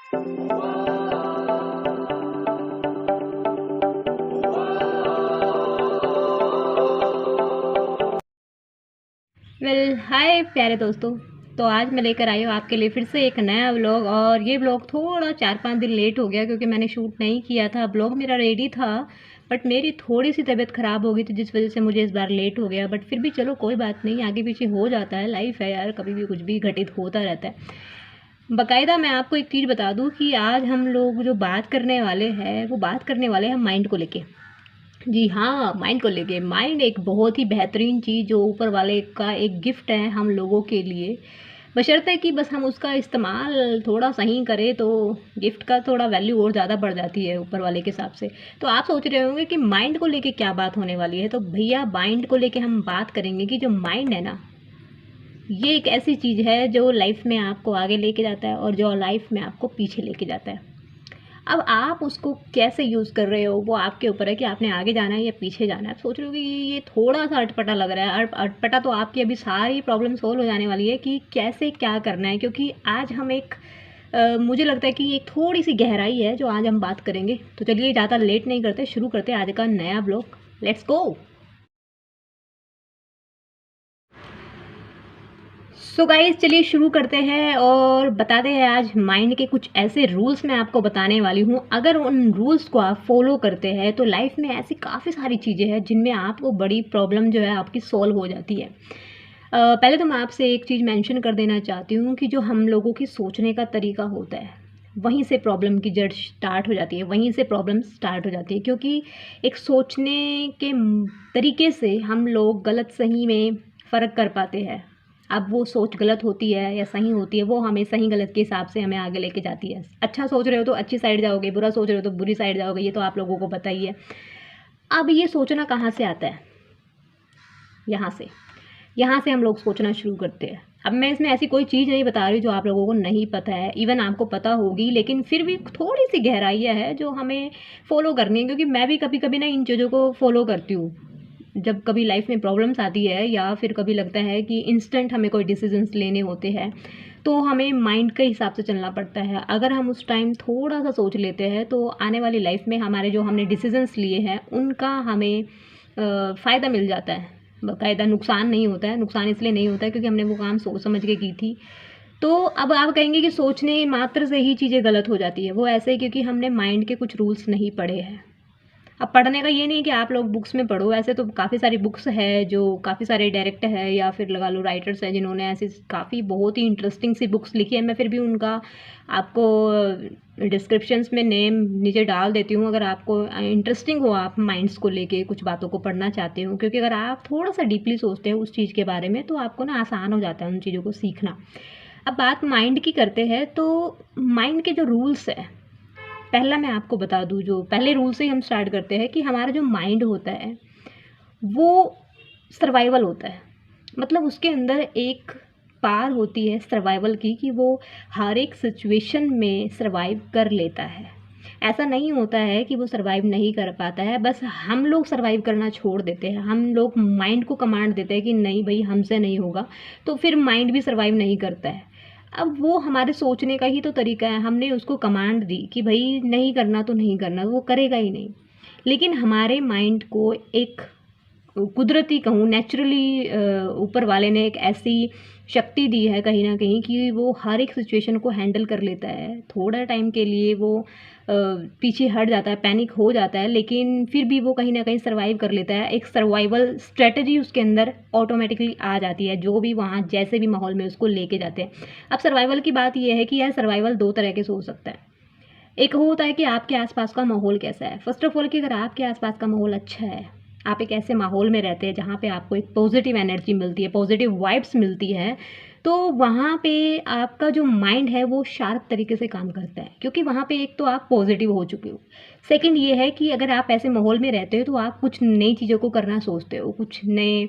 हाय प्यारे दोस्तों। तो आज मैं लेकर आई हूँ आपके लिए फिर से एक नया व्लॉग। और ये व्लॉग थोड़ा 4-5 दिन लेट हो गया क्योंकि मैंने शूट नहीं किया था। व्लॉग मेरा रेडी था बट मेरी थोड़ी सी तबीयत ख़राब हो गई थी जिस वजह से मुझे इस बार लेट हो गया। बट फिर भी चलो कोई बात नहीं, आगे पीछे हो जाता है, लाइफ है यार, कभी भी कुछ भी घटित होता रहता है। बाकायदा मैं आपको एक चीज़ बता दूँ कि आज हम लोग जो बात करने वाले हैं वो बात करने वाले हैं माइंड को लेके। जी हाँ, माइंड को लेके। माइंड एक बहुत ही बेहतरीन चीज़ जो ऊपर वाले का एक गिफ्ट है हम लोगों के लिए, बशर्ते कि बस हम उसका इस्तेमाल थोड़ा सही करें तो गिफ्ट का थोड़ा वैल्यू और ज़्यादा बढ़ जाती है ऊपर वाले के हिसाब से। तो आप सोच रहे होंगे कि माइंड को लेके क्या बात होने वाली है, तो भैया माइंड को लेके हम बात करेंगे कि जो माइंड है ना, ये एक ऐसी चीज़ है जो लाइफ में आपको आगे लेके जाता है और जो लाइफ में आपको पीछे लेके जाता है। अब आप उसको कैसे यूज़ कर रहे हो वो आपके ऊपर है कि आपने आगे जाना है या पीछे जाना है। आप सोच रहे हो कि ये थोड़ा-सा अटपटा लग रहा है। अटपटा तो आपकी अभी सारी प्रॉब्लम सॉल्व हो जाने वाली है कि कैसे क्या करना है, क्योंकि आज हम एक मुझे लगता है कि एक थोड़ी-सी गहराई है जो आज हम बात करेंगे। तो चलिए ज़्यादा लेट नहीं करते, शुरू करते हैं आज का नया blog. Let's go. So guys चलिए शुरू करते हैं और बताते हैं आज माइंड के कुछ ऐसे रूल्स मैं आपको बताने वाली हूँ। अगर उन रूल्स को आप फॉलो करते हैं तो लाइफ में ऐसी काफ़ी सारी चीज़ें हैं जिनमें आपको बड़ी प्रॉब्लम जो है आपकी सॉल्व हो जाती है। पहले तो मैं आपसे एक चीज़ मेंशन कर देना चाहती हूँ कि जो हम लोगों की सोचने का तरीका होता है, वहीं से प्रॉब्लम की जड़ स्टार्ट हो जाती है, वहीं से प्रॉब्लम स्टार्ट हो जाती है। क्योंकि एक सोचने के तरीके से हम लोग गलत सही में फ़र्क कर पाते हैं। अब वो सोच गलत होती है या सही होती है, वो हमें सही गलत के हिसाब से हमें आगे लेके जाती है। अच्छा सोच रहे हो तो अच्छी साइड जाओगे, बुरा सोच रहे हो तो बुरी साइड जाओगे, ये तो आप लोगों को पता ही है। अब ये सोचना कहाँ से आता है? यहाँ से। यहाँ से हम लोग सोचना शुरू करते हैं। अब मैं इसमें ऐसी कोई चीज़ नहीं बता रही जो आप लोगों को नहीं पता है, इवन आपको पता होगी, लेकिन फिर भी थोड़ी-सी गहराइयाँ हैं जो हमें फ़ॉलो करनी है, क्योंकि मैं भी कभी-कभी ना इन चीज़ों को फ़ॉलो करती हूँ। जब कभी लाइफ में प्रॉब्लम्स आती है या फिर कभी लगता है कि इंस्टेंट हमें कोई डिसीजंस लेने होते हैं, तो हमें माइंड के हिसाब से चलना पड़ता है। अगर हम उस टाइम थोड़ा-सा सोच लेते हैं तो आने वाली लाइफ में हमारे जो हमने डिसीजंस लिए हैं उनका हमें फ़ायदा मिल जाता है। बाकायदा नुकसान नहीं होता है। नुकसान इसलिए नहीं होता है क्योंकि हमने वो काम सोच समझ के की थी। तो अब आप कहेंगे कि सोचने मात्र से ही चीज़ें गलत हो जाती है। वो ऐसे ही क्योंकि हमने माइंड के कुछ रूल्स नहीं पढ़े हैं। अब पढ़ने का ये नहीं है कि आप लोग बुक्स में पढ़ो, ऐसे तो काफ़ी सारी बुक्स है जो काफ़ी सारे डायरेक्टर है या फिर लगा लो राइटर्स हैं जिन्होंने ऐसी काफ़ी बहुत ही इंटरेस्टिंग सी बुक्स लिखी है। मैं फिर भी उनका आपको डिस्क्रिप्शंस में नेम नीचे डाल देती हूँ, अगर आपको इंटरेस्टिंग हो, आप माइंड्स को लेके कुछ बातों को पढ़ना चाहते हो, क्योंकि अगर आप थोड़ा सा डीपली सोचते हो उस चीज़ के बारे में तो आपको ना आसान हो जाता है उन चीज़ों को सीखना। अब बात माइंड की करते हैं तो माइंड के जो रूल्स है, पहला मैं आपको बता दूँ, जो पहले रूल से ही हम स्टार्ट करते हैं कि हमारा जो माइंड होता है वो सर्वाइवल होता है। मतलब उसके अंदर एक पार होती है सर्वाइवल की कि वो हर एक सिचुएशन में सर्वाइव कर लेता है। ऐसा नहीं होता है कि वो सर्वाइव नहीं कर पाता है, बस हम लोग सर्वाइव करना छोड़ देते हैं। हम लोग माइंड को कमांड देते हैं कि नहीं भई हमसे नहीं होगा, तो फिर माइंड भी सर्वाइव नहीं करता है। अब वो हमारे सोचने का ही तो तरीका है, हमने उसको कमांड दी कि भई नहीं करना तो नहीं करना, वो करेगा ही नहीं। लेकिन हमारे माइंड को एक कुदरती कहूँ नेचुरली ऊपर वाले ने एक ऐसी शक्ति दी है कहीं न कहीं कि वो हर एक सिचुएशन को हैंडल कर लेता है। थोड़ा टाइम के लिए वो पीछे हट जाता है, पैनिक हो जाता है, लेकिन फिर भी वो कहीं न कहीं सर्वाइव कर लेता है। एक सर्वाइवल स्ट्रैटेजी उसके अंदर ऑटोमैटिकली आ जाती है, जो भी वहाँ जैसे भी माहौल में उसको लेके जाते हैं। अब सर्वाइवल की बात ये है कि यार सर्वाइवल 2 तरह के से हो सकता है। एक होता है कि आपके आस-पास का माहौल कैसा है। फ़र्स्ट ऑफ़ ऑल कि अगर आपके आस-पास का माहौल अच्छा है, आप एक ऐसे माहौल में रहते हैं जहाँ पे आपको एक पॉजिटिव एनर्जी मिलती है, पॉजिटिव वाइब्स मिलती है, तो वहाँ पे आपका जो माइंड है वो शार्प तरीके से काम करता है, क्योंकि वहाँ पे एक तो आप पॉजिटिव हो चुके हो। सेकंड ये है कि अगर आप ऐसे माहौल में रहते हो तो आप कुछ नई चीज़ों को करना सोचते हो, कुछ नए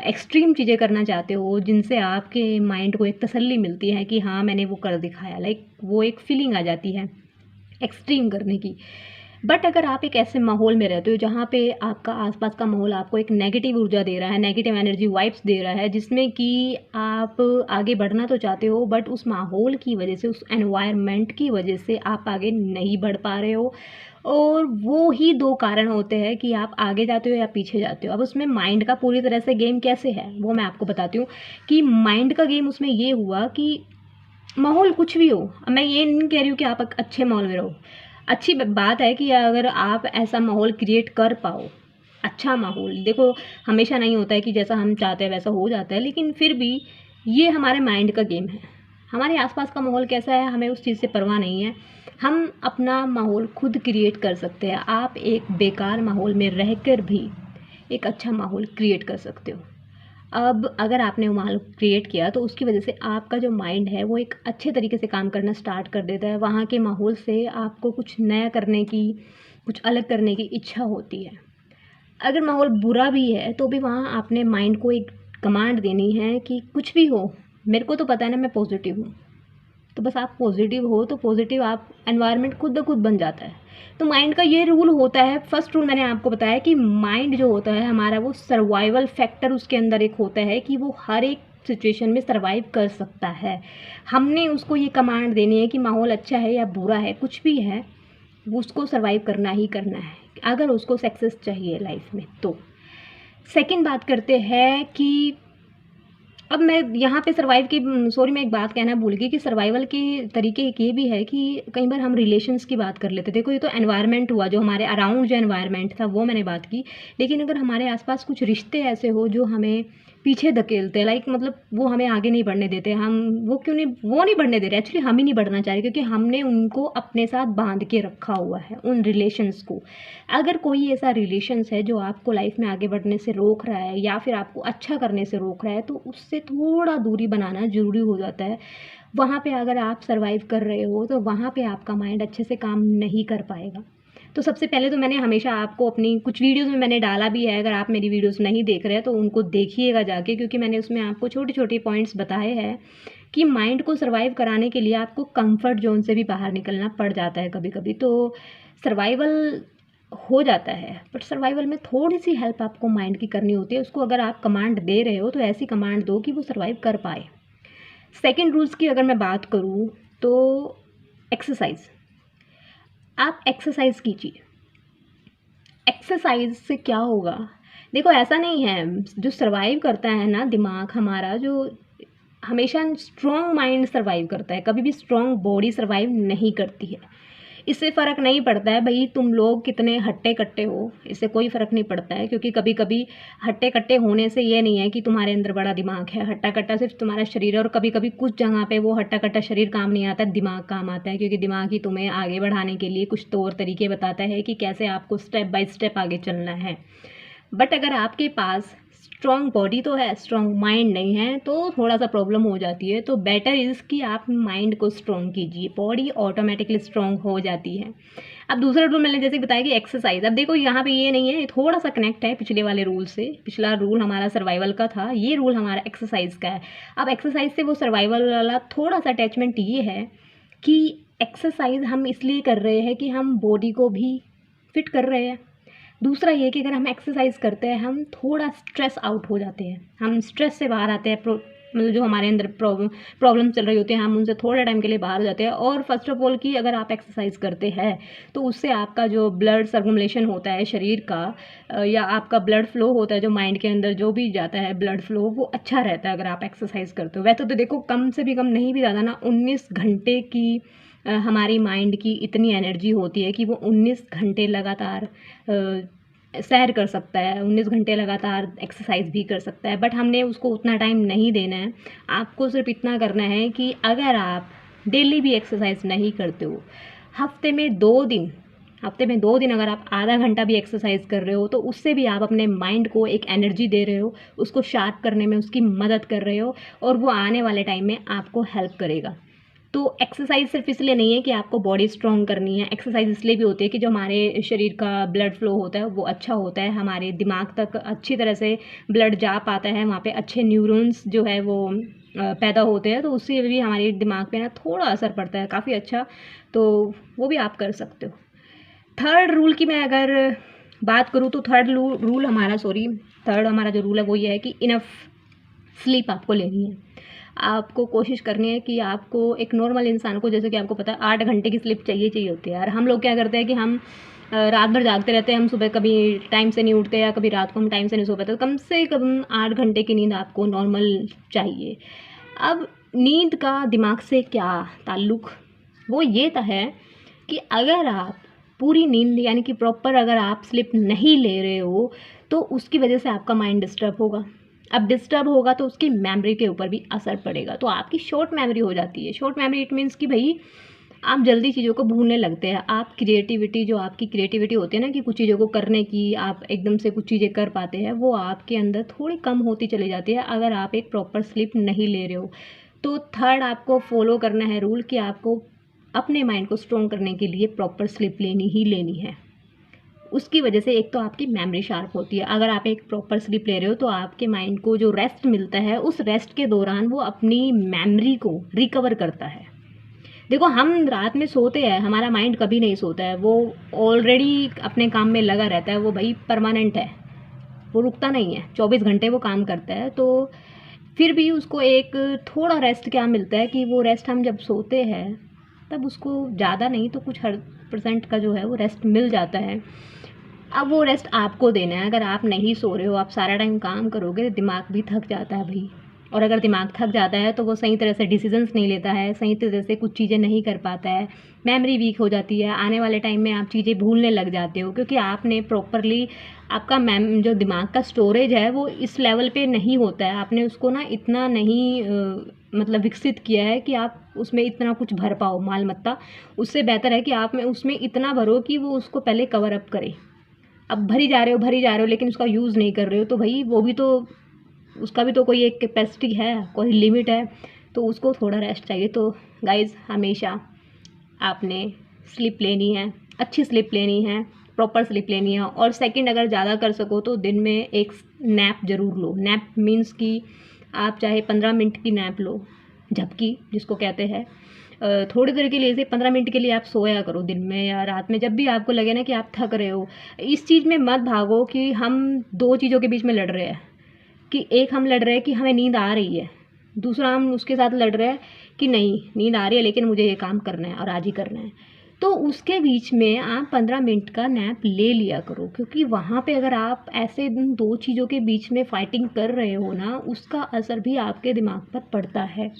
एक्सट्रीम चीज़ें करना चाहते हो जिनसे आपके माइंड को एक तसल्ली मिलती है कि हाँ, मैंने वो कर दिखाया। लाइक वो एक फीलिंग आ जाती है एक्सट्रीम करने की। बट अगर आप एक ऐसे माहौल में रहते हो जहाँ पे आपका आसपास का माहौल आपको एक नेगेटिव ऊर्जा दे रहा है, नेगेटिव एनर्जी वाइब्स दे रहा है, जिसमें कि आप आगे बढ़ना तो चाहते हो बट उस माहौल की वजह से, उस एनवायरनमेंट की वजह से आप आगे नहीं बढ़ पा रहे हो, और वो ही 2 कारण होते हैं कि आप आगे जाते हो या पीछे जाते हो। अब उसमें माइंड का पूरी तरह से गेम कैसे है, वो मैं आपको बताती हूँ कि माइंड का गेम उसमें ये हुआ कि माहौल कुछ भी हो, अब मैं ये नहीं कह रही हूँ कि आप एक अच्छे माहौल में रहो। अच्छी बात है कि अगर आप ऐसा माहौल क्रिएट कर पाओ, अच्छा माहौल, देखो हमेशा नहीं होता है कि जैसा हम चाहते हैं वैसा हो जाता है, लेकिन फिर भी ये हमारे माइंड का गेम है। हमारे आसपास का माहौल कैसा है हमें उस चीज़ से परवाह नहीं है। हम अपना माहौल खुद क्रिएट कर सकते हैं। आप एक बेकार माहौल में रहकर भी एक अच्छा माहौल क्रिएट कर सकते हो। अब अगर आपने वो माहौल क्रिएट किया तो उसकी वजह से आपका जो माइंड है वो एक अच्छे तरीके से काम करना स्टार्ट कर देता है। वहाँ के माहौल से आपको कुछ नया करने की, कुछ अलग करने की इच्छा होती है। अगर माहौल बुरा भी है तो भी वहाँ आपने माइंड को एक कमांड देनी है कि कुछ भी हो, मेरे को तो पता है ना मैं पॉजिटिव हूँ। तो बस आप पॉजिटिव हो तो पॉजिटिव आप एनवायरनमेंट खुद ब खुद बन जाता है। तो माइंड का ये रूल होता है, फर्स्ट रूल मैंने आपको बताया कि माइंड जो होता है हमारा, वो सर्वाइवल फैक्टर उसके अंदर एक होता है कि वो हर एक सिचुएशन में सर्वाइव कर सकता है। हमने उसको ये कमांड देनी है कि माहौल अच्छा है या बुरा है, कुछ भी है, वो उसको सर्वाइव करना ही करना है अगर उसको सक्सेस चाहिए लाइफ में तो। सेकंड बात करते हैं कि अब मैं यहाँ पे सर्वाइव की सॉरी मैं एक बात कहना भूल गई कि सर्वाइवल के तरीके एक ये भी है कि कई बार हम रिलेशंस की बात कर लेते हैं। देखो ये तो एनवायरनमेंट हुआ, जो हमारे अराउंड जो एनवायरनमेंट था वो मैंने बात की। लेकिन अगर हमारे आसपास कुछ रिश्ते ऐसे हो जो हमें पीछे धकेलते हैं, लाइक मतलब वो हमें आगे नहीं बढ़ने देते, हम वो नहीं बढ़ने दे रहे, एक्चुअली हम ही नहीं बढ़ना चाह रहे क्योंकि हमने उनको अपने साथ बांध के रखा हुआ है उन रिलेशंस को। अगर कोई ऐसा रिलेशंस है जो आपको लाइफ में आगे बढ़ने से रोक रहा है या फिर आपको अच्छा करने से रोक रहा है, तो उससे थोड़ा दूरी बनाना ज़रूरी हो जाता है। वहाँ पे अगर आप सर्वाइव कर रहे हो तो वहाँ पे आपका माइंड अच्छे से काम नहीं कर पाएगा। तो सबसे पहले तो मैंने हमेशा आपको अपनी कुछ वीडियोज़ में मैंने डाला भी है, अगर आप मेरी वीडियोज़ नहीं देख रहे हैं तो उनको देखिएगा जाके, क्योंकि मैंने उसमें आपको छोटे-छोटे पॉइंट्स बताए हैं कि माइंड को सर्वाइव कराने के लिए आपको कंफर्ट ज़ोन से भी बाहर निकलना पड़ जाता है कभी-कभी। तो सर्वाइवल हो जाता है, बट सर्वाइवल में थोड़ी-सी हेल्प आपको माइंड की करनी होती है। उसको अगर आप कमांड दे रहे हो तो ऐसी कमांड दो कि वो सर्वाइव कर पाए। सेकंड रूल्स की अगर मैं बात करूँ तो एक्सरसाइज़। आप एक्सरसाइज़ कीजिए। एक्सरसाइज से क्या होगा? देखो ऐसा नहीं है, जो सर्वाइव करता है ना दिमाग हमारा, जो हमेशा स्ट्रॉन्ग माइंड सर्वाइव करता है, कभी भी स्ट्रॉन्ग बॉडी सर्वाइव नहीं करती है। इससे फ़र्क नहीं पड़ता है भई तुम लोग कितने हट्टे-कट्टे हो, इससे कोई फ़र्क नहीं पड़ता है, क्योंकि कभी-कभी हट्टे-कट्टे होने से ये नहीं है कि तुम्हारे अंदर बड़ा दिमाग है। हट्टा-कट्टा सिर्फ़ तुम्हारा शरीर है, और कभी-कभी कुछ जगह पे वो हट्टा-कट्टा शरीर काम नहीं आता, दिमाग काम आता है, क्योंकि दिमाग ही तुम्हें आगे बढ़ाने के लिए कुछ तौर तरीके बताता है कि कैसे आपको स्टेप बाय स्टेप आगे चलना है। बट अगर आपके पास स्ट्रॉन्ग बॉडी तो है, स्ट्रॉन्ग माइंड नहीं है, तो थोड़ा-सा प्रॉब्लम हो जाती है। तो बेटर इज़ कि आप माइंड को स्ट्रॉन्ग कीजिए, बॉडी ऑटोमैटिकली स्ट्रॉन्ग हो जाती है। अब दूसरा रूल मैंने जैसे बताया कि एक्सरसाइज़, अब देखो यहाँ पे ये नहीं है, थोड़ा-सा कनेक्ट है पिछले वाले रूल से। पिछला रूल हमारा सर्वाइवल का था, ये रूल हमारा एक्सरसाइज़ का है। अब एक्सरसाइज़ से वो सर्वाइवल वाला थोड़ा-सा अटैचमेंट ये है कि एक्सरसाइज़ हम इसलिए कर रहे हैं कि हम बॉडी को भी फिट कर रहे हैं। दूसरा ये कि अगर हम एक्सरसाइज करते हैं हम थोड़ा स्ट्रेस आउट हो जाते हैं, हम स्ट्रेस से बाहर आते हैं, मतलब जो हमारे अंदर प्रॉब्लम चल रही होती है हम उनसे थोड़े टाइम के लिए बाहर हो जाते हैं। और फर्स्ट ऑफ ऑल कि अगर आप एक्सरसाइज करते हैं तो उससे आपका जो ब्लड सर्कुलेशन होता है शरीर का, या आपका ब्लड फ्लो होता है जो माइंड के अंदर जो भी जाता है ब्लड फ्लो, वो अच्छा रहता है अगर आप एक्सरसाइज करते हो। वैसे तो देखो कम से भी कम, नहीं भी ज़्यादा ना, 19 घंटे की हमारी माइंड की इतनी एनर्जी होती है कि वो 19 घंटे लगातार सैर कर सकता है, 19 घंटे लगातार एक्सरसाइज भी कर सकता है। बट हमने उसको उतना टाइम नहीं देना है। आपको सिर्फ इतना करना है कि अगर आप डेली भी एक्सरसाइज नहीं करते हो, हफ्ते में 2 दिन अगर आप आधा घंटा भी एक्सरसाइज कर रहे हो, तो उससे भी आप अपने माइंड को एक एनर्जी दे रहे हो, उसको शार्प करने में उसकी मदद कर रहे हो, और वो आने वाले टाइम में आपको हेल्प करेगा। तो एक्सरसाइज सिर्फ इसलिए नहीं है कि आपको बॉडी स्ट्रॉन्ग करनी है, एक्सरसाइज इसलिए भी होती है कि जो हमारे शरीर का ब्लड फ्लो होता है वो अच्छा होता है, हमारे दिमाग तक अच्छी तरह से ब्लड जा पाता है, वहाँ पे अच्छे न्यूरॉन्स जो है वो पैदा होते हैं, तो उससे भी हमारे दिमाग पे ना थोड़ा असर पड़ता है काफ़ी अच्छा। तो वो भी आप कर सकते हो। थर्ड रूल की मैं अगर बात करूँ तो थर्ड हमारा जो रूल है वो ये है कि इनफ स्लीप आपको लेनी है। आपको कोशिश करनी है कि आपको एक नॉर्मल इंसान को, जैसे कि आपको पता है 8 घंटे की स्लीप चाहिए होती है यार। हम लोग क्या करते हैं कि हम रात भर जागते रहते हैं, हम सुबह कभी टाइम से नहीं उठते या कभी रात को हम टाइम से नहीं सो पाते। तो कम से कम 8 घंटे की नींद आपको नॉर्मल चाहिए। अब नींद का दिमाग से क्या ताल्लुक़, वो ये है कि अगर आप पूरी नींद यानी कि प्रॉपर अगर आप स्लिप नहीं ले रहे हो तो उसकी वजह से आपका माइंड डिस्टर्ब होगा। अब डिस्टर्ब होगा तो उसकी मेमोरी के ऊपर भी असर पड़ेगा, तो आपकी शॉर्ट मेमोरी हो जाती है। शॉर्ट मेमोरी इट मीन्स कि भाई आप जल्दी चीज़ों को भूलने लगते हैं। आप जो आपकी क्रिएटिविटी होती है ना कि कुछ चीज़ों को करने की, आप एकदम से कुछ चीज़ें कर पाते हैं, वो आपके अंदर थोड़ी कम होती चली जाती है अगर आप एक प्रॉपर स्लिप नहीं ले रहे हो। तो थर्ड आपको फॉलो करना है रूल कि आपको अपने माइंड को स्ट्रॉन्ग करने के लिए प्रॉपर स्लिप लेनी ही लेनी है। उसकी वजह से एक तो आपकी मेमोरी शार्प होती है। अगर आप एक प्रॉपर स्लीप ले रहे हो तो आपके माइंड को जो रेस्ट मिलता है, उस रेस्ट के दौरान वो अपनी मेमोरी को रिकवर करता है। देखो, हम रात में सोते हैं, हमारा माइंड कभी नहीं सोता है, वो ऑलरेडी अपने काम में लगा रहता है। वो भाई परमानेंट है, वो रुकता नहीं है, 24 घंटे वो काम करता है। तो फिर भी उसको एक थोड़ा रेस्ट क्या मिलता है कि वो रेस्ट हम जब सोते हैं तब उसको ज़्यादा नहीं तो कुछ 100% का जो है वो रेस्ट मिल जाता है। अब वो रेस्ट आपको देना है। अगर आप नहीं सो रहे हो, आप सारा टाइम काम करोगे, दिमाग भी थक जाता है भाई। और अगर दिमाग थक जाता है तो वो सही तरह से डिसीजंस नहीं लेता है, सही तरह से कुछ चीज़ें नहीं कर पाता है, मेमोरी वीक हो जाती है। आने वाले टाइम में आप चीज़ें भूलने लग जाते हो क्योंकि आपने प्रॉपरली आपका जो दिमाग का स्टोरेज है वो इस लेवल पे नहीं होता है। आपने उसको ना इतना नहीं मतलब विकसित किया है कि आप उसमें इतना कुछ भर पाओ माल-मत्ता। उससे बेहतर है कि आप में उसमें इतना भरो कि वो उसको पहले कवर अप करे। अब भरी जा रहे हो लेकिन उसका यूज़ नहीं कर रहे हो तो भाई वो भी तो, उसका भी तो कोई एक कैपेसिटी है, कोई लिमिट है, तो उसको थोड़ा रेस्ट चाहिए। तो गाइज़, हमेशा आपने स्लीप लेनी है, अच्छी स्लीप लेनी है, प्रॉपर स्लीप लेनी है। और सेकंड, अगर ज़्यादा कर सको तो दिन में एक नैप ज़रूर लो। नैप मीन्स कि आप चाहे 15 मिनट की नैप लो, झपकी जिसको कहते हैं। थोड़ी देर के लिए, जैसे 15 मिनट के लिए आप सोया करो दिन में या रात में, जब भी आपको लगे ना कि आप थक रहे हो। इस चीज़ में मत भागो कि हम 2 चीज़ों के बीच में लड़ रहे हैं, कि एक हम लड़ रहे हैं कि हमें नींद आ रही है, दूसरा हम उसके साथ लड़ रहे हैं कि नहीं, नींद आ रही है लेकिन मुझे ये काम करना है और आज ही करना है। तो उसके बीच में आप 15 मिनट का नैप ले लिया करो, क्योंकि वहाँ पे अगर आप ऐसे इन 2 चीज़ों के बीच में फाइटिंग कर रहे हो ना, उसका असर भी आपके दिमाग पर पड़ता है।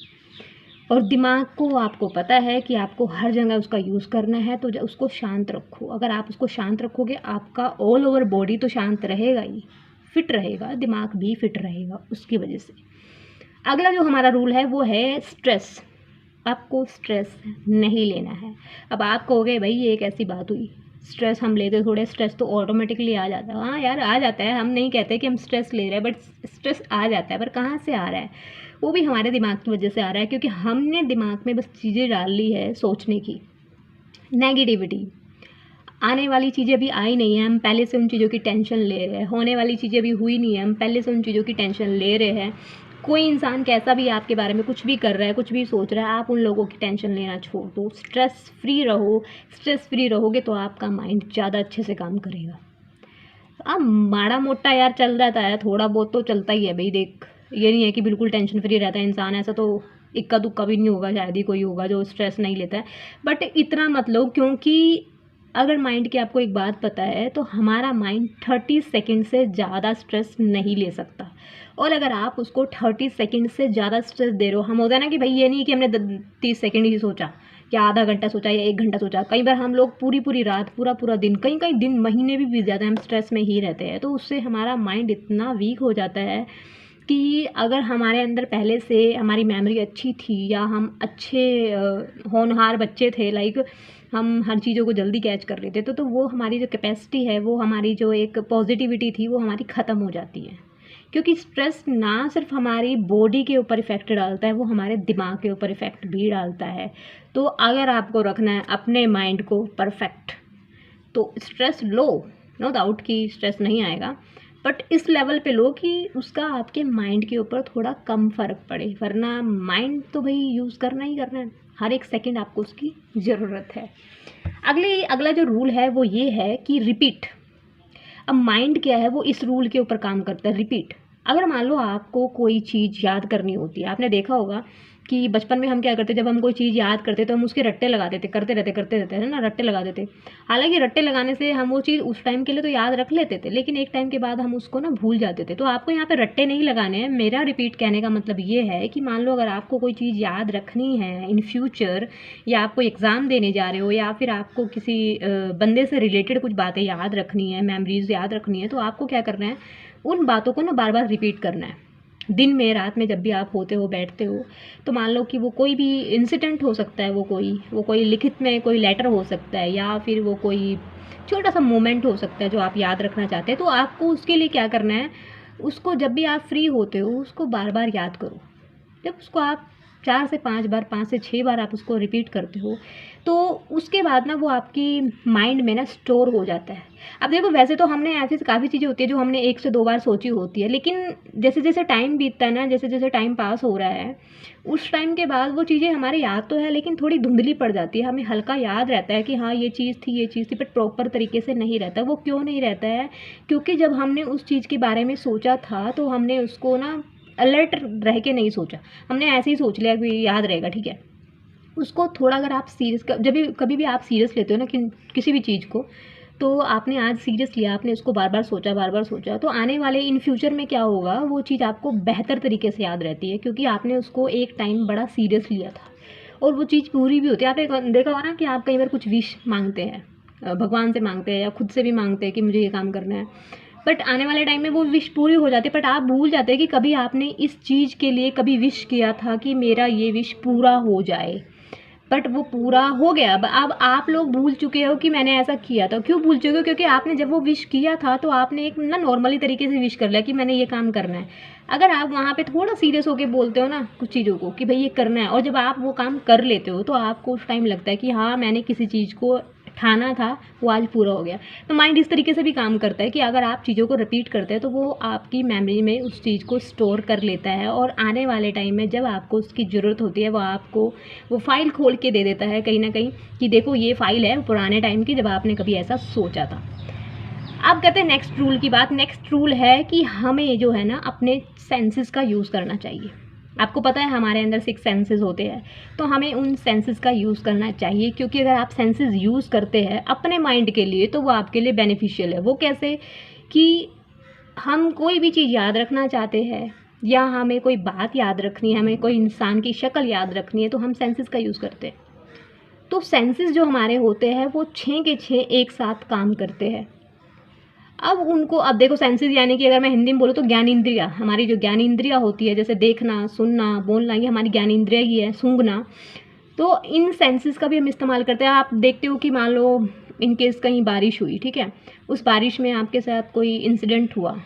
और दिमाग को आपको पता है कि आपको हर जगह उसका यूज़ करना है, तो उसको शांत रखो। अगर आप उसको शांत रखोगे, आपका ऑल ओवर बॉडी तो शांत रहेगा ही, फिट रहेगा, दिमाग भी फिट रहेगा उसकी वजह से। अगला जो हमारा रूल है वो है स्ट्रेस। आपको स्ट्रेस नहीं लेना है। अब आप कहोगे भाई ये एक ऐसी बात हुई, स्ट्रेस हम लेते थोड़े, स्ट्रेस तो ऑटोमेटिकली आ जाता है। हाँ यार, आ जाता है, हम नहीं कहते कि हम स्ट्रेस ले रहे हैं, बट स्ट्रेस आ जाता है। पर कहाँ से आ रहा है? वो भी हमारे दिमाग की वजह से आ रहा है, क्योंकि हमने दिमाग में बस चीज़ें डाल ली है सोचने की, नेगेटिविटी। आने वाली चीज़ें अभी आई नहीं है, हम पहले से उन चीज़ों की टेंशन ले रहे हैं। होने वाली चीज़ें अभी हुई नहीं है, हम पहले से उन चीज़ों की टेंशन ले रहे हैं। कोई इंसान कैसा भी आपके बारे में कुछ भी कर रहा है, कुछ भी सोच रहा है, आप उन लोगों की टेंशन लेना छोड़ दो। स्ट्रेस फ्री रहो। स्ट्रेस फ्री रहोगे तो आपका माइंड ज़्यादा अच्छे से काम करेगा। अब माड़ा मोटा यार चल जाता है, थोड़ा बहुत तो चलता ही है भाई। देख, ये नहीं है कि बिल्कुल टेंशन फ्री रहता है इंसान, ऐसा तो इक्का दुक्का भी नहीं होगा, शायद ही कोई होगा जो स्ट्रेस नहीं लेता है। बट इतना मत लो, क्योंकि अगर माइंड की आपको एक बात पता है तो हमारा माइंड 30 सेकंड से ज़्यादा स्ट्रेस नहीं ले सकता। और अगर आप उसको 30 सेकंड से ज़्यादा स्ट्रेस दे रहे हो, हम होता है ना कि भाई ये नहीं कि हमने 30 सेकंड ही सोचा या आधा घंटा सोचा या 1 घंटा सोचा। कई बार हम लोग पूरी पूरी रात, पूरा पूरा दिन, कई कई दिन, महीने भी बीत जाते हैं, हम स्ट्रेस में ही रहते हैं। तो उससे हमारा माइंड इतना वीक हो जाता है कि अगर हमारे अंदर पहले से हमारी मेमोरी अच्छी थी या हम अच्छे होनहार बच्चे थे, लाइक हम हर चीज़ों को जल्दी कैच कर लेते, तो वो हमारी जो कैपेसिटी है, वो हमारी जो एक पॉजिटिविटी थी, वो हमारी ख़त्म हो जाती है। क्योंकि स्ट्रेस ना सिर्फ हमारी बॉडी के ऊपर इफ़ेक्ट डालता है, वो हमारे दिमाग के ऊपर इफ़ेक्ट भी डालता है। तो अगर आपको रखना है अपने माइंड को परफेक्ट, तो स्ट्रेस लो, नो डाउट कि स्ट्रेस नहीं आएगा, बट इस लेवल पे लो कि उसका आपके माइंड के ऊपर थोड़ा कम फ़र्क पड़े। वरना माइंड तो भाई यूज़ करना ही करना है। हर एक सेकंड आपको उसकी ज़रूरत है। अगला जो रूल है वो ये है कि रिपीट। अब माइंड क्या है, वो इस रूल के ऊपर काम करता है, रिपीट। अगर मान लो आपको कोई चीज़ याद करनी होती है, आपने देखा होगा कि बचपन में हम क्या करते, जब हम कोई चीज़ याद करते तो हम उसके रट्टे लगा देते, करते रहते है ना, रट्टे लगा देते। हालांकि रट्टे लगाने से हम वो चीज़ उस टाइम के लिए तो याद रख लेते थे, लेकिन एक टाइम के बाद हम उसको ना भूल जाते थे। तो आपको यहाँ पे रट्टे नहीं लगाने हैं। मेरा रिपीट कहने का मतलब ये है कि मान लो अगर आपको कोई चीज़ याद रखनी है इन फ्यूचर, या आप कोई एग्ज़ाम देने जा रहे हो, या फिर आपको किसी बंदे से रिलेटेड कुछ बातें याद रखनी है, मेमोरीज याद रखनी है, तो आपको क्या करना है, उन बातों को ना बार बार रिपीट करना है। दिन में, रात में, जब भी आप होते हो, बैठते हो, तो मान लो कि वो कोई भी इंसिडेंट हो सकता है, वो कोई लिखित में कोई लेटर हो सकता है, या फिर वो कोई छोटा सा मोमेंट हो सकता है जो आप याद रखना चाहते हैं। तो आपको उसके लिए क्या करना है, उसको जब भी आप फ्री होते हो उसको बार बार याद करो। जब उसको आप 4 से 5 बार, 5 से 6 बार आप उसको रिपीट करते हो, तो उसके बाद ना वो आपकी माइंड में ना स्टोर हो जाता है। अब देखो, वैसे तो हमने ऐसी काफ़ी चीज़ें होती है जो हमने 1 से 2 बार सोची होती है, लेकिन जैसे-जैसे टाइम बीतता है ना, जैसे-जैसे टाइम पास हो रहा है, उस टाइम के बाद वो चीज़ें हमारे याद तो है, लेकिन थोड़ी धुंधली पड़ जाती है। हमें हल्का याद रहता है कि हाँ, ये चीज़ थी, बट प्रॉपर तरीके से नहीं रहता। वो क्यों नहीं रहता है? क्योंकि जब हमने उस चीज़ के बारे में सोचा था, तो हमने उसको ना अलर्ट रह के नहीं सोचा। हमने ऐसे ही सोच लिया कि याद रहेगा, ठीक है। उसको थोड़ा, अगर आप सीरियस, जब भी कभी भी आप सीरियस लेते हो ना किसी भी चीज़ को, तो आपने आज सीरियस लिया, आपने उसको बार बार सोचा, तो आने वाले इन फ्यूचर में क्या होगा, वो चीज़ आपको बेहतर तरीके से याद रहती है, क्योंकि आपने उसको एक टाइम बड़ा सीरियस लिया था और वो चीज़ पूरी भी होती है। आपने देखा होगा ना कि आप कई बार कुछ विश मांगते हैं, भगवान से मांगते हैं या खुद से भी मांगते हैं कि मुझे ये काम करना है, बट आने वाले टाइम में वो विश पूरी हो जाती है, बट आप भूल जाते हैं कि कभी आपने इस चीज़ के लिए कभी विश किया था कि मेरा ये विश पूरा हो जाए, बट वो पूरा हो गया। अब आप लोग भूल चुके हो कि मैंने ऐसा किया था। क्यों भूल चुके हो? क्योंकि आपने जब वो विश किया था तो आपने एक ना नॉर्मली तरीके से विश कर लिया कि मैंने ये काम करना है। अगर आप वहाँ पे थोड़ा सीरियस होके बोलते हो ना कुछ चीज़ों को कि भाई ये करना है, और जब आप वो काम कर लेते हो तो आपको उस टाइम लगता है कि हाँ, मैंने किसी चीज़ को ठाना था, वो आज पूरा हो गया। तो माइंड इस तरीके से भी काम करता है कि अगर आप चीज़ों को रिपीट करते हैं तो वो आपकी मेमोरी में उस चीज़ को स्टोर कर लेता है, और आने वाले टाइम में जब आपको उसकी ज़रूरत होती है, वो आपको वो फ़ाइल खोल के दे देता है कहीं ना कहीं कि देखो ये फ़ाइल है पुराने टाइम की, जब आपने कभी ऐसा सोचा था। अब करते हैं नेक्स्ट रूल की बात। नेक्स्ट रूल है कि हमें जो है ना अपने सेंसेस का यूज़ करना चाहिए। आपको पता है हमारे अंदर 6 सेंसेस होते हैं, तो हमें उन सेंसेस का यूज़ करना चाहिए, क्योंकि अगर आप सेंसेस यूज़ करते हैं अपने माइंड के लिए तो वो आपके लिए बेनिफिशियल है। वो कैसे? कि हम कोई भी चीज़ याद रखना चाहते हैं, या हमें कोई बात याद रखनी है, हमें कोई इंसान की शक्ल याद रखनी है, तो हम सेंसेस का यूज़ करते हैं। तो सेंसेस जो हमारे होते हैं वो 6 के 6 एक साथ काम करते हैं। अब देखो, सेंसेस यानी कि अगर मैं हिंदी में बोलूँ तो ज्ञानेंद्रियाँ, हमारी जो ज्ञानेंद्रियाँ होती है, जैसे देखना, सुनना, बोलना, ये हमारी ज्ञानेंद्रिया ही है, सूंघना। तो इन सेंसेस का भी हम इस्तेमाल करते हैं। आप देखते हो कि मान लो इन केस कहीं बारिश हुई, ठीक है, उस बारिश में आपके साथ कोई इंसिडेंट हुआ,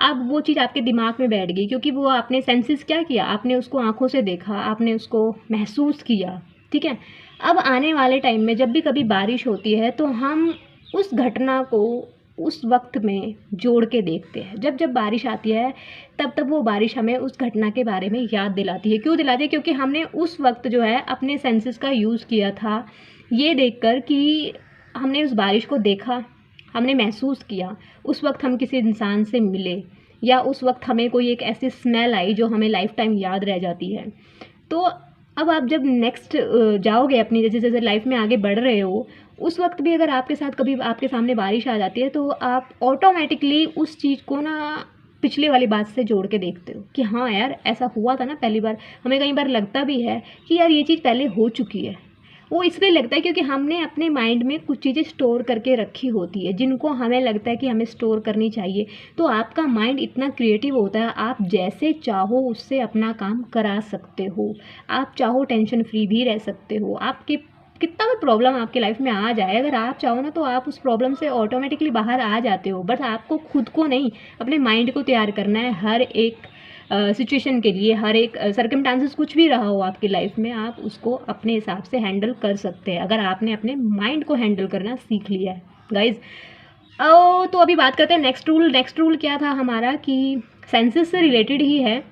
अब वो चीज़ आपके दिमाग में बैठ गई, क्योंकि वो आपने सेंसेस क्या किया, आपने उसको आँखों से देखा, आपने उसको महसूस किया, ठीक है। अब आने वाले टाइम में जब भी कभी बारिश होती है तो हम उस घटना को उस वक्त में जोड़ के देखते हैं। जब जब बारिश आती है तब तब वो बारिश हमें उस घटना के बारे में याद दिलाती है। क्यों दिलाती है? क्योंकि हमने उस वक्त जो है अपने सेंसेस का यूज़ किया था, ये देखकर कि हमने उस बारिश को देखा, हमने महसूस किया, उस वक्त हम किसी इंसान से मिले, या उस वक्त हमें कोई एक ऐसी स्मेल आई जो हमें लाइफ टाइम याद रह जाती है। तो अब आप जब नेक्स्ट जाओगे अपनी, जैसे जैसे लाइफ में आगे बढ़ रहे हो, उस वक्त भी अगर आपके साथ कभी आपके सामने बारिश आ जाती है तो आप ऑटोमेटिकली उस चीज़ को ना पिछले वाली बात से जोड़ के देखते हो कि हाँ यार, ऐसा हुआ था ना पहली बार। हमें कई बार लगता भी है कि यार ये चीज़ पहले हो चुकी है। वो इसलिए लगता है क्योंकि हमने अपने माइंड में कुछ चीज़ें स्टोर करके रखी होती है जिनको हमें लगता है कि हमें स्टोर करनी चाहिए। तो आपका माइंड इतना क्रिएटिव होता है, आप जैसे चाहो उससे अपना काम करा सकते हो। आप चाहो टेंशन फ्री भी रह सकते हो। आपके कितना भी प्रॉब्लम आपके लाइफ में आ जाए, अगर आप चाहो ना तो आप उस प्रॉब्लम से ऑटोमेटिकली बाहर आ जाते हो। बस आपको खुद को नहीं, अपने माइंड को तैयार करना है हर एक सिचुएशन के लिए। हर एक सर्कमस्टांसेस कुछ भी रहा हो आपकी लाइफ में, आप उसको अपने हिसाब से हैंडल कर सकते हैं अगर आपने अपने माइंड को हैंडल करना सीख लिया है गाइज। तो अभी बात करते हैं नेक्स्ट रूल। नेक्स्ट रूल क्या था हमारा कि सेंसेस से रिलेटेड ही है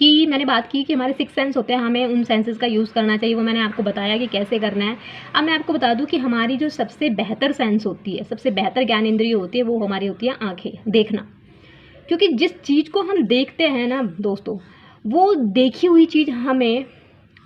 कि मैंने बात की कि हमारे 6 सेंस होते हैं, हमें उन सेंसेस का यूज़ करना चाहिए, वो मैंने आपको बताया कि कैसे करना है। अब मैं आपको बता दूँ कि हमारी जो सबसे बेहतर सेंस होती है, सबसे बेहतर ज्ञानेंद्रिय होती है, वो हमारी होती है आँखें, देखना। क्योंकि जिस चीज़ को हम देखते हैं ना दोस्तों, वो देखी हुई चीज़ हमें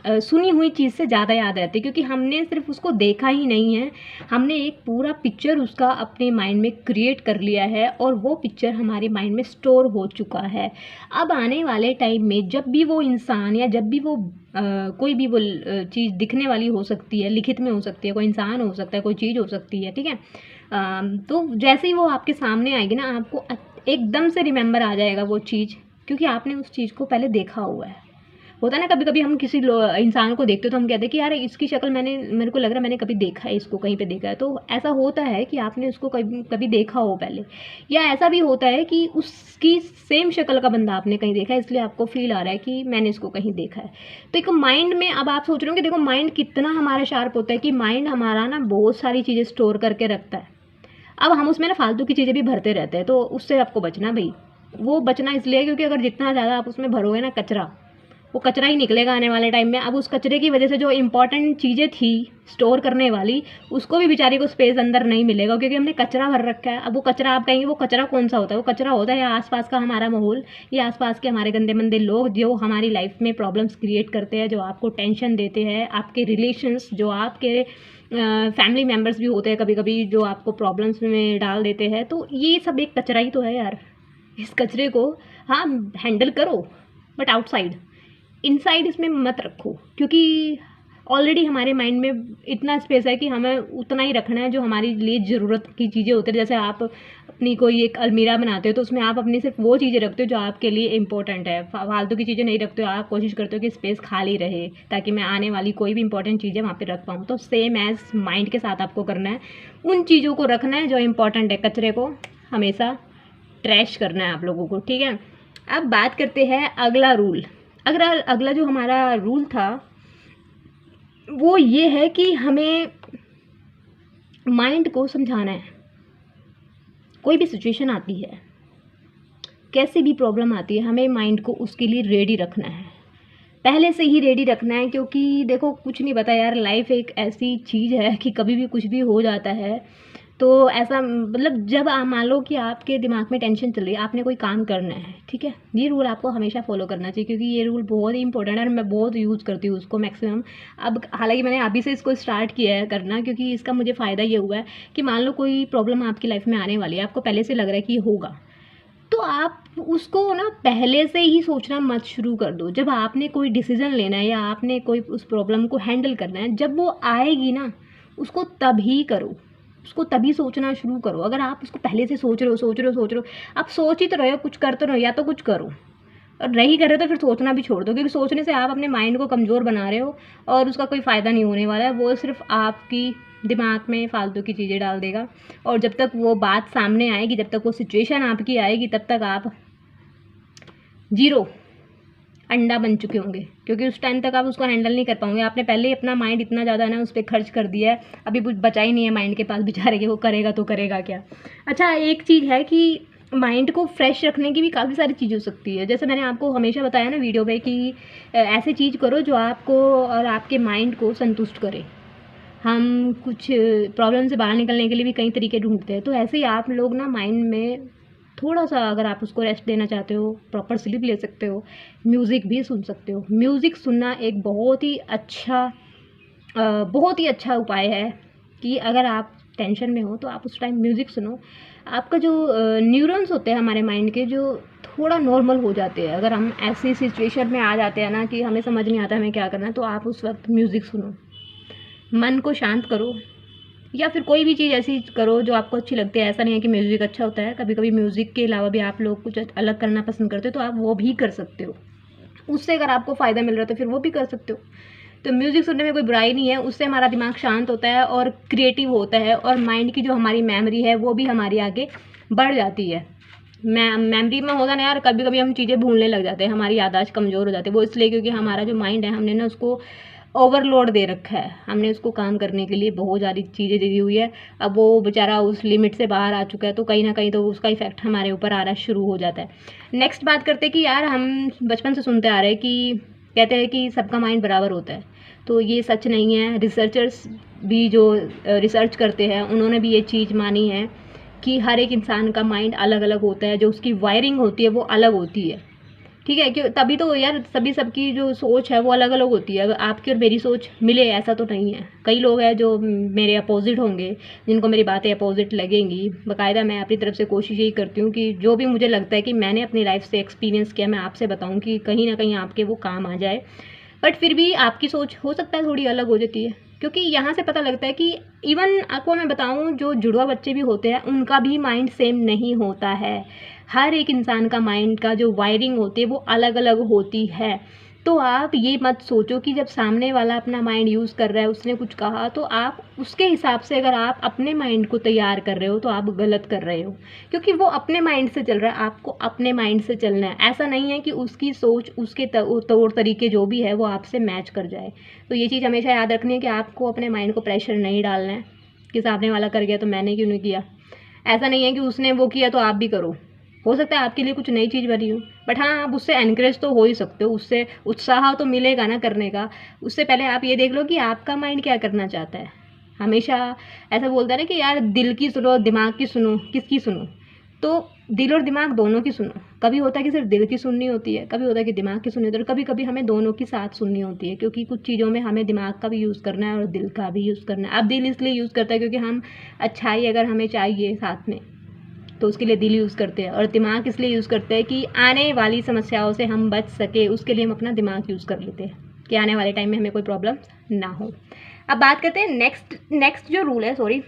सुनी हुई चीज़ से ज़्यादा याद रहती है, क्योंकि हमने सिर्फ उसको देखा ही नहीं है, हमने एक पूरा पिक्चर उसका अपने माइंड में क्रिएट कर लिया है और वो पिक्चर हमारे माइंड में स्टोर हो चुका है। अब आने वाले टाइम में जब भी वो इंसान या जब भी वो कोई भी वो चीज़ दिखने वाली हो सकती है, लिखित में हो सकती है, कोई इंसान हो सकता है, कोई चीज़ हो सकती है, ठीक है? तो जैसे ही वो आपके सामने आएगी ना, आपको एकदम से रिमेंबर आ जाएगा वो चीज़, क्योंकि आपने उस चीज़ को पहले देखा हुआ है। होता है ना, कभी-कभी हम किसी इंसान को देखते हो तो हम कहते हैं कि यार इसकी शक्ल मेरे को लग रहा है मैंने कभी देखा है इसको, कहीं पे देखा है। तो ऐसा होता है कि आपने उसको कभी कभी देखा हो पहले, या ऐसा भी होता है कि उसकी सेम शक्ल का बंदा आपने कहीं देखा है, इसलिए आपको फ़ील आ रहा है कि मैंने इसको कहीं देखा है। तो एक माइंड में अब आप सोच रहे हो कि देखो माइंड कितना हमारा शार्प होता है, कि माइंड हमारा ना बहुत सारी चीज़ें स्टोर करके रखता है। अब हम उसमें ना फालतू की चीज़ें भी भरते रहते हैं, तो उससे आपको बचना भई। वो बचना इसलिए क्योंकि अगर जितना ज़्यादा आप उसमें भरोगे ना कचरा, वो कचरा ही निकलेगा आने वाले टाइम में। अब उस कचरे की वजह से जो इम्पोर्टेंट चीज़ें थी स्टोर करने वाली, उसको भी बेचारी को स्पेस अंदर नहीं मिलेगा, क्योंकि हमने कचरा भर रखा है। अब वो कचरा आप कहेंगे वो कचरा कौन सा होता है? वो कचरा होता है आसपास का हमारा माहौल, या आसपास के हमारे गंदे मंदे लोग जो हमारी लाइफ में प्रॉब्लम्स क्रिएट करते हैं, जो आपको टेंशन देते हैं, आपके रिलेशंस, जो आपके फैमिली मेम्बर्स भी होते हैं कभी कभी, जो आपको प्रॉब्लम्स में डाल देते हैं। तो ये सब एक कचरा ही तो है यार। इस कचरे को हाँ हैंडल करो, बट आउटसाइड, इनसाइड इसमें मत रखो, क्योंकि ऑलरेडी हमारे माइंड में इतना स्पेस है कि हमें उतना ही रखना है जो हमारे लिए ज़रूरत की चीज़ें होती है। जैसे आप अपनी कोई एक अलमीरा बनाते हो तो उसमें आप अपनी सिर्फ वो चीज़ें रखते हो जो आपके लिए इंपॉर्टेंट है, फालतू की चीज़ें नहीं रखते हो। आप कोशिश करते हो कि स्पेस खाली रहे ताकि मैं आने वाली कोई भी इंपॉर्टेंट चीज़ें वहाँ पर रख पाऊँ। तो सेम एज़ माइंड के साथ आपको करना है, उन चीज़ों को रखना है जो इंपॉर्टेंट है, कचरे को हमेशा ट्रैश करना है आप लोगों को, ठीक है? अब बात करते हैं अगला रूल। अगला जो हमारा रूल था वो ये है कि हमें माइंड को समझाना है। कोई भी सिचुएशन आती है, कैसी भी प्रॉब्लम आती है, हमें माइंड को उसके लिए रेडी रखना है, पहले से ही रेडी रखना है। क्योंकि देखो कुछ नहीं पता यार, लाइफ एक ऐसी चीज़ है कि कभी भी कुछ भी हो जाता है। तो ऐसा मतलब जब मान लो कि आपके दिमाग में टेंशन चल रही है, आपने कोई काम करना है, ठीक है, ये रूल आपको हमेशा फॉलो करना चाहिए, क्योंकि ये रूल बहुत ही इंपॉर्टेंट है और मैं बहुत यूज़ करती हूँ उसको मैक्सिमम। अब हालांकि मैंने अभी से इसको स्टार्ट किया है करना, क्योंकि इसका मुझे फ़ायदा ये हुआ है कि मान लो कोई प्रॉब्लम आपकी लाइफ में आने वाली है, आपको पहले से लग रहा है कि ये होगा, तो आप उसको ना पहले से ही सोचना मत शुरू कर दो। जब आपने कोई डिसीज़न लेना है या आपने कोई उस प्रॉब्लम को हैंडल करना है, जब वो आएगी ना, उसको तभी करो, उसको तभी सोचना शुरू करो। अगर आप उसको पहले से सोच रहे हो, आप सोच ही तो रहे हो, कुछ कर तो रहे हो, या तो कुछ करो, और नहीं कर रहे तो फिर सोचना भी छोड़ दो, क्योंकि सोचने से आप अपने माइंड को कमज़ोर बना रहे हो और उसका कोई फ़ायदा नहीं होने वाला है। वो सिर्फ आपकी दिमाग में फालतू की चीज़ें डाल देगा, और जब तक वो बात सामने आएगी, जब तक वो सिचुएशन आपकी आएगी, तब तक आप जीरो अंडा बन चुके होंगे, क्योंकि उस टाइम तक आप उसको हैंडल नहीं कर पाओगे। आपने पहले ही अपना माइंड इतना ज़्यादा ना उस पर खर्च कर दिया है, अभी कुछ बचा ही नहीं है माइंड के पास बेचारे के, वो करेगा तो करेगा क्या। अच्छा, एक चीज़ है कि माइंड को फ्रेश रखने की भी काफ़ी सारी चीज़ हो सकती है। जैसे मैंने आपको हमेशा बताया ना वीडियो पे कि ऐसी चीज़ करो जो आपको और आपके माइंड को संतुष्ट करे। हम कुछ प्रॉब्लम से बाहर निकलने के लिए भी कई तरीके ढूंढते हैं, तो ऐसे ही आप लोग ना माइंड में थोड़ा-सा, अगर आप उसको रेस्ट देना चाहते हो, प्रॉपर स्लीप ले सकते हो, म्यूज़िक भी सुन सकते हो। म्यूज़िक सुनना एक बहुत ही अच्छा उपाय है कि अगर आप टेंशन में हो तो आप उस टाइम म्यूज़िक सुनो। आपका जो न्यूरॉन्स होते हैं हमारे माइंड के, जो थोड़ा नॉर्मल हो जाते हैं। अगर हम ऐसी सिचुएशन में आ जाते हैं ना कि हमें समझ नहीं आता हमें क्या करना है, तो आप उस वक़्त म्यूज़िक सुनो, मन को शांत करो, या फिर कोई भी चीज़ ऐसी करो जो आपको अच्छी लगती है। ऐसा नहीं है कि म्यूज़िक अच्छा होता है, कभी-कभी म्यूज़िक के अलावा भी आप लोग कुछ अलग करना पसंद करते हो, तो आप वो भी कर सकते हो। उससे अगर आपको फ़ायदा मिल रहा है तो फिर वो भी कर सकते हो। तो म्यूज़िक सुनने में कोई बुराई नहीं है, उससे हमारा दिमाग शांत होता है और क्रिएटिव होता है, और माइंड की जो हमारी मेमोरी है वो भी हमारी आगे बढ़ जाती है। मेमोरी में होता ना यार, कभी-कभी हम चीज़ें भूलने लग जाते हैं, हमारी याददाश्त कमज़ोर हो जाती है। वो इसलिए क्योंकि हमारा जो माइंड है, हमने ना उसको ओवरलोड दे रखा है, हमने उसको काम करने के लिए बहुत ज़्यादा चीज़ें दे दी हुई है। अब वो बेचारा उस लिमिट से बाहर आ चुका है, तो कहीं न कहीं तो उसका इफ़ेक्ट हमारे ऊपर आना शुरू हो जाता है। नेक्स्ट बात करते हैं कि यार हम बचपन से सुनते आ रहे हैं कि कहते हैं कि सबका माइंड बराबर होता है, तो ये सच नहीं है। रिसर्चर्स भी जो रिसर्च करते हैं उन्होंने भी ये चीज़ मानी है कि हर एक इंसान का माइंड अलग-अलग होता है, जो उसकी वायरिंग होती है वो अलग होती है। ठीक है, क्यों तभी तो यार सभी सबकी जो सोच है वो अलग-अलग होती है। अब आपकी और मेरी सोच मिले ऐसा तो नहीं है। कई लोग हैं जो मेरे अपोज़िट होंगे, जिनको मेरी बातें अपोज़िट लगेंगी। बाकायदा मैं अपनी तरफ से कोशिश यही करती हूँ कि जो भी मुझे लगता है कि मैंने अपनी लाइफ़ से एक्सपीरियंस किया, मैं आपसे बताऊँ कि कहीं न कहीं आपके वो काम आ जाए। बट फिर भी आपकी सोच हो सकता है थोड़ी अलग हो जाती है, क्योंकि यहाँ से पता लगता है कि इवन आपको मैं बताऊँ जो जुड़वा बच्चे भी होते हैं उनका भी माइंड सेम नहीं होता है। हर एक इंसान का माइंड का जो वायरिंग होती है वो अलग अलग होती है। तो आप ये मत सोचो कि जब सामने वाला अपना माइंड यूज़ कर रहा है, उसने कुछ कहा तो आप उसके हिसाब से अगर आप अपने माइंड को तैयार कर रहे हो तो आप गलत कर रहे हो, क्योंकि वो अपने माइंड से चल रहा है, आपको अपने माइंड से चलना है। ऐसा नहीं है कि उसकी सोच, उसके तौर तरीके जो भी है वो आपसे मैच कर जाए। तो ये चीज़ हमेशा याद रखनी है कि आपको अपने माइंड को प्रेशर नहीं डालना है कि सामने वाला कर गया तो मैंने क्यों नहीं किया। ऐसा नहीं है कि उसने वो किया तो आप भी करो। हो सकता है आपके लिए कुछ नई चीज़ बनी हो, बट हाँ, आप उससे एनकरेज तो हो ही सकते हो, उससे उत्साह तो मिलेगा ना करने का। उससे पहले आप ये देख लो कि आपका माइंड क्या करना चाहता है। हमेशा ऐसा बोलता है ना कि यार दिल की सुनो, दिमाग की सुनो, किसकी सुनो? तो दिल और दिमाग दोनों की सुनो। कभी होता है कि सिर्फ दिल की सुननी होती है, कभी होता है कि दिमाग की सुननी होती है, और कभी-कभी हमें दोनों की साथ सुननी होती है, क्योंकि कुछ चीज़ों में हमें दिमाग का भी यूज़ करना है और दिल का भी यूज़ करना है। अब दिल इसलिए यूज़ करता है क्योंकि हम अच्छाई अगर हमें चाहिए साथ में, तो उसके लिए दिल यूज़ करते हैं, और दिमाग इसलिए यूज़ करते हैं कि आने वाली समस्याओं से हम बच सके, उसके लिए हम अपना दिमाग यूज़ कर लेते हैं कि आने वाले टाइम में हमें कोई प्रॉब्लम ना हो। अब बात करते हैं नेक्स्ट जो रूल है, सॉरी,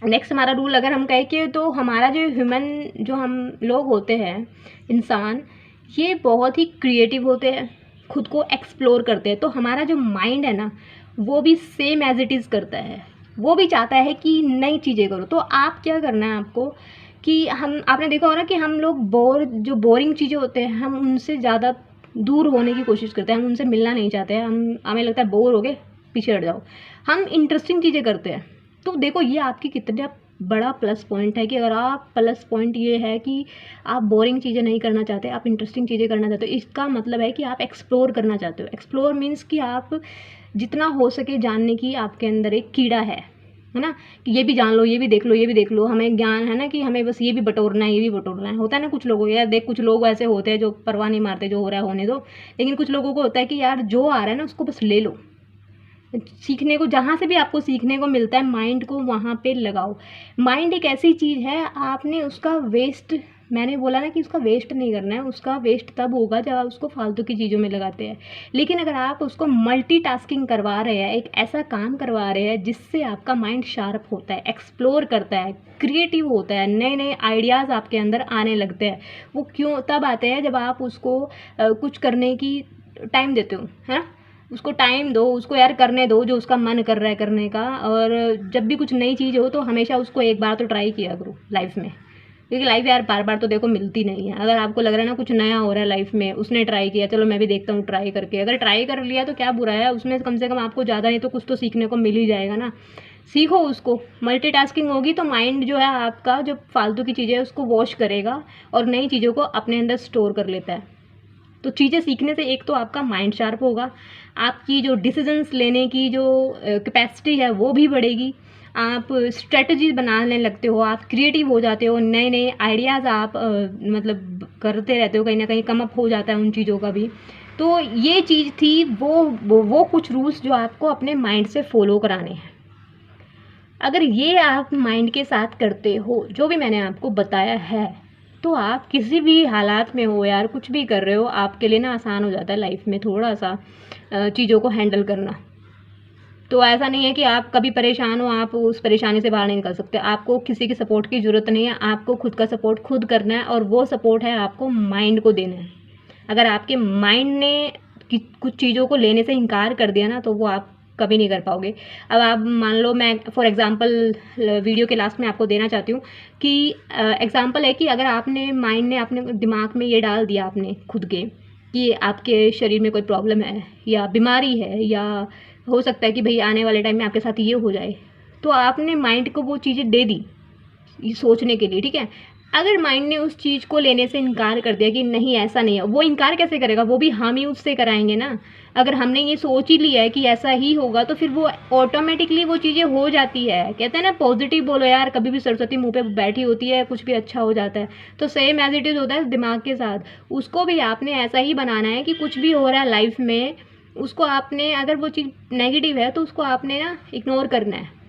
नेक्स्ट हमारा रूल अगर हम कहें कि तो हमारा जो ह्यूमन, जो हम लोग होते हैं, इंसान, ये बहुत ही क्रिएटिव होते हैं, खुद को एक्सप्लोर करते हैं। तो हमारा जो माइंड है ना, वो भी सेम एज इट इज़ करता है, वो भी चाहता है कि नई चीज़ें करो। तो आप क्या करना है आपको कि हम, आपने देखा होगा ना कि हम लोग जो बोरिंग चीज़ें होते हैं हम उनसे ज़्यादा दूर होने की कोशिश करते हैं, हम उनसे मिलना नहीं चाहते हैं। हमें लगता है बोर हो गए, पीछे हट जाओ। हम इंटरेस्टिंग चीज़ें करते हैं। तो देखो ये आपकी कितना बड़ा प्लस पॉइंट है कि अगर आप, प्लस पॉइंट ये है कि आप बोरिंग चीज़ें नहीं करना चाहते, आप इंटरेस्टिंग चीज़ें करना चाहते हो। इसका मतलब है कि आप एक्सप्लोर करना चाहते हो। एक्सप्लोर मीन्स कि आप जितना हो सके जानने की आपके अंदर एक कीड़ा है ना, कि ये भी जान लो, ये भी देख लो, ये भी देख लो। हमें ज्ञान है ना कि हमें बस ये भी बटोरना है, ये भी बटोरना है। होता है ना कुछ लोगों को, यार देख कुछ लोग ऐसे होते हैं जो परवाह नहीं मारते, जो हो रहा है होने दो। लेकिन कुछ लोगों को होता है कि यार जो आ रहा है ना उसको बस ले लो। सीखने को, जहाँ से भी आपको सीखने को मिलता है, माइंड को वहाँ पे लगाओ। माइंड एक ऐसी चीज़ है, आपने उसका वेस्ट, मैंने बोला ना कि उसका वेस्ट नहीं करना है। उसका वेस्ट तब होगा जब आप उसको फालतू की चीज़ों में लगाते हैं। लेकिन अगर आप उसको मल्टीटास्किंग करवा रहे हैं, एक ऐसा काम करवा रहे हैं जिससे आपका माइंड शार्प होता है, एक्सप्लोर करता है, क्रिएटिव होता है, नए नए आइडियाज़ आपके अंदर आने लगते हैं। वो क्यों तब आते हैं जब आप उसको कुछ करने की टाइम देते हो, है ना। उसको टाइम दो, उसको यार करने दो जो उसका मन कर रहा है करने का। और जब भी कुछ नई चीज़ हो तो हमेशा उसको एक बार तो ट्राई किया करो लाइफ में, क्योंकि लाइफ यार बार बार तो देखो मिलती नहीं है। अगर आपको लग रहा है ना कुछ नया हो रहा है लाइफ में, उसने ट्राई किया, चलो मैं भी देखता हूँ ट्राई करके, अगर ट्राई कर लिया तो क्या बुरा है उसमें, कम से कम आपको ज़्यादा नहीं तो कुछ तो सीखने को मिल ही जाएगा ना। सीखो उसको। मल्टीटास्किंग होगी तो माइंड जो है आपका, जो फालतू की चीज़ें है उसको वॉश करेगा और नई चीज़ों को अपने अंदर स्टोर कर लेता है। तो चीज़ें सीखने से एक तो आपका माइंड शार्प होगा, आपकी जो डिसीजंस लेने की जो कैपेसिटी है वो भी बढ़ेगी, आप स्ट्रेटजी बनाने लगते हो, आप क्रिएटिव हो जाते हो, नए नए आइडियाज़ आप मतलब करते रहते हो, कहीं ना कहीं कम अप हो जाता है उन चीज़ों का भी। तो ये चीज़ थी, वो कुछ रूल्स जो आपको अपने माइंड से फॉलो कराने हैं। अगर ये आप माइंड के साथ करते हो जो भी मैंने आपको बताया है, तो आप किसी भी हालात में हो यार, कुछ भी कर रहे हो, आपके लिए ना आसान हो जाता है लाइफ में थोड़ा सा चीज़ों को हैंडल करना। तो ऐसा नहीं है कि आप कभी परेशान हो, आप उस परेशानी से बाहर नहीं निकल सकते। आपको किसी की सपोर्ट की ज़रूरत नहीं है, आपको खुद का सपोर्ट खुद करना है, और वो सपोर्ट है आपको माइंड को देना है। अगर आपके माइंड ने कुछ चीज़ों को लेने से इनकार कर दिया ना, तो वो आप कभी नहीं कर पाओगे। अब आप मान लो, मैं फॉर एग्जांपल वीडियो के लास्ट में आपको देना चाहती हूँ कि एग्जांपल है कि अगर आपने, माइंड ने अपने दिमाग में ये डाल दिया आपने खुद के कि आपके शरीर में कोई प्रॉब्लम है या बीमारी है, या हो सकता है कि भई आने वाले टाइम में आपके साथ ये हो जाए, तो आपने माइंड को वो चीज़ें दे दी ये सोचने के लिए, ठीक है। अगर माइंड ने उस चीज़ को लेने से इनकार कर दिया कि नहीं ऐसा नहीं है, वो इनकार कैसे करेगा, वो भी हम ही उससे कराएंगे ना। अगर हमने ये सोच ही लिया है कि ऐसा ही होगा, तो फिर वो ऑटोमेटिकली वो चीज़ें हो जाती है। कहते हैं ना, पॉजिटिव बोलो यार, कभी भी सरस्वती मुंह पे बैठी होती है, कुछ भी अच्छा हो जाता है। तो सेम एज इट इज़ होता है दिमाग के साथ, उसको भी आपने ऐसा ही बनाना है कि कुछ भी हो रहा है लाइफ में, उसको आपने, अगर वो चीज़ नेगेटिव है तो उसको आपने ना इग्नोर करना है।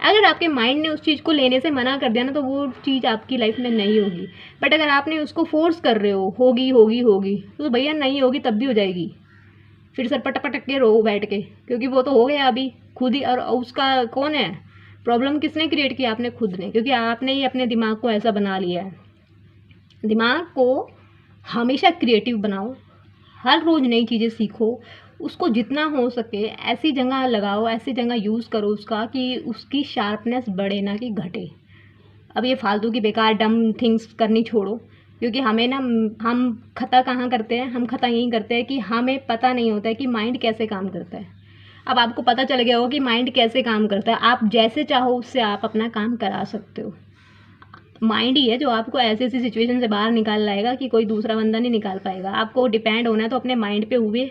अगर आपके माइंड ने उस चीज़ को लेने से मना कर दिया ना, तो वो चीज़ आपकी लाइफ में नहीं होगी। बट अगर आपने उसको फोर्स कर रहे हो, होगी होगी होगी, तो भैया नहीं होगी, तब भी हो जाएगी। फिर सर पटक पटक के रो बैठ के, क्योंकि वो तो हो गया अभी खुद ही। और उसका कौन है, प्रॉब्लम किसने क्रिएट किया, आपने खुद ने, क्योंकि आपने ही अपने दिमाग को ऐसा बना लिया है। दिमाग को हमेशा क्रिएटिव बनाओ, हर रोज़ नई चीज़ें सीखो, उसको जितना हो सके ऐसी जगह लगाओ, ऐसी जगह यूज़ करो उसका कि उसकी शार्पनेस बढ़े ना कि घटे। अब ये फालतू की बेकार डम थिंग्स करनी छोड़ो, क्योंकि हमें ना, हम खता कहाँ करते हैं, हम खता यहीं करते हैं कि हमें पता नहीं होता है कि माइंड कैसे काम करता है। अब आपको पता चल गया होगा कि माइंड कैसे काम करता है, आप जैसे चाहो उससे आप अपना काम करा सकते हो। माइंड ही है जो आपको ऐसी ऐसी सिचुएशन से बाहर निकाल लाएगा कि कोई दूसरा बंदा नहीं निकाल पाएगा। आपको डिपेंड होना है तो अपने माइंड पे हुए,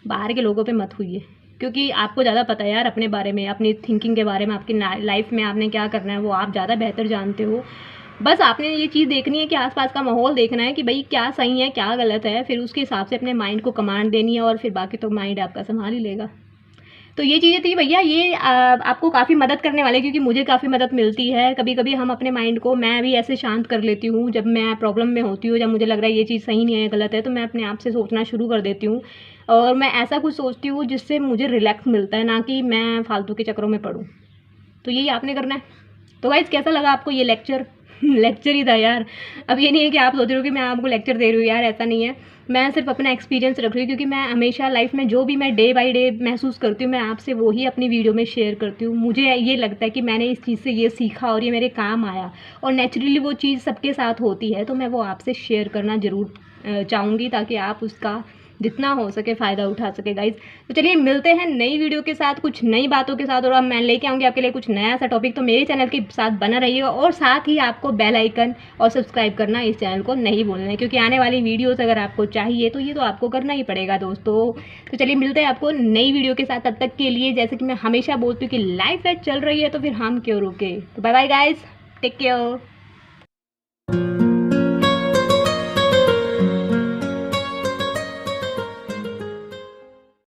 बाहर के लोगों पे मत हुई, क्योंकि आपको ज़्यादा पता है यार अपने बारे में, अपनी थिंकिंग के बारे में, आपकी लाइफ में आपने क्या करना है वो आप ज़्यादा बेहतर जानते हो। बस आपने ये चीज़ देखनी है कि आसपास का माहौल देखना है कि भाई क्या सही है क्या गलत है, फिर उसके हिसाब से अपने माइंड को कमांड देनी है, और फिर बाकी तो माइंड आपका संभाल ही लेगा। तो ये चीज़ें थी भैया, ये आपको काफ़ी मदद करने वाले, क्योंकि मुझे काफ़ी मदद मिलती है। कभी कभी हम अपने माइंड को, मैं भी ऐसे शांत कर लेती हूँ जब मैं प्रॉब्लम में होती हूँ, जब मुझे लग रहा है ये चीज़ सही नहीं है गलत है, तो मैं अपने आप से सोचना शुरू कर देती हूँ, और मैं ऐसा कुछ सोचती हूँ जिससे मुझे रिलैक्स मिलता है, ना कि मैं फालतू के चक्करों में पड़ूँ। तो यही आपने करना है। तो गाइस कैसा लगा आपको ये लेक्चर? लेक्चर ही था यार। अब ये नहीं है कि आप सोच रहे हो कि मैं आपको लेक्चर दे रही हूँ, यार ऐसा नहीं है। मैं सिर्फ अपना एक्सपीरियंस रख रही हूँ, क्योंकि मैं हमेशा लाइफ में जो भी मैं डे बाय डे महसूस करती हूँ, मैं आपसे वो ही अपनी वीडियो में शेयर करती हूँ। मुझे ये लगता है कि मैंने इस चीज़ से ये सीखा और ये मेरे काम आया, और नेचुरली वो चीज़ सबके साथ होती है, तो मैं वो आपसे शेयर करना ज़रूर चाहूँगी, ताकि आप उसका जितना हो सके फ़ायदा उठा सके गाइज़। तो चलिए मिलते हैं नई वीडियो के साथ, कुछ नई बातों के साथ, और अब मैं लेके आऊँगी आपके लिए कुछ नया सा टॉपिक। तो मेरे चैनल के साथ बना रहिएगा, और साथ ही आपको बेल आइकन और सब्सक्राइब करना इस चैनल को नहीं भूलना है, क्योंकि आने वाली वीडियोस अगर आपको चाहिए तो ये तो आपको करना ही पड़ेगा दोस्तों। तो चलिए मिलते हैं आपको नई वीडियो के साथ, तब तक के लिए जैसे कि मैं हमेशा बोलती हूँ कि लाइफ है चल रही है तो फिर हम क्यों रुके। तो bye bye guys, take care.